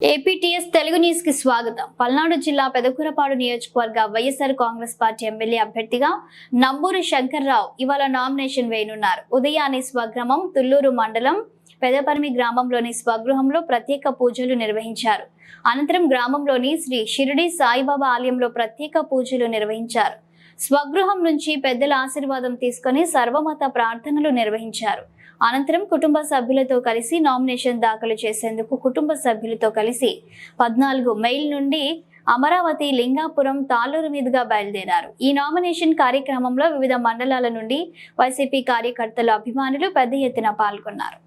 APTS Telugu news కి స్వాగతం. పల్నాడు జిల్లా పెదకూరపాడు నియోజకవర్గ వైఎస్ఆర్ కాంగ్రెస్ పార్టీ ఎమ్మెల్యే అభ్యర్థిగా నంబూరి శంకర్రావు ఇవాళ నామినేషన్ వేయనున్నారు. ఉదయాన్నే స్వగ్రామం తుళ్లూరు మండలం పెదపర్మి గ్రామంలోని స్వగృహంలో ప్రత్యేక పూజలు నిర్వహించారు. అనంతరం గ్రామంలోని శ్రీ షిరిడి సాయిబాబా ఆలయంలో ప్రత్యేక పూజలు నిర్వహించారు. స్వగృహం నుంచి పెద్దల ఆశీర్వాదం తీసుకుని సర్వమత ప్రార్థనలు నిర్వహించారు. అనంతరం కుటుంబ సభ్యులతో కలిసి నామినేషన్ దాఖలు చేసేందుకు కుటుంబ సభ్యులతో కలిసి 14 మైల్ నుండి అమరావతి లింగాపురం తాళూరు మీదుగా బయలుదేరారు. ఈ నామినేషన్ కార్యక్రమంలో వివిధ మండలాల నుండి వైసీపీ కార్యకర్తలు, అభిమానులు పెద్ద ఎత్తున పాల్గొన్నారు.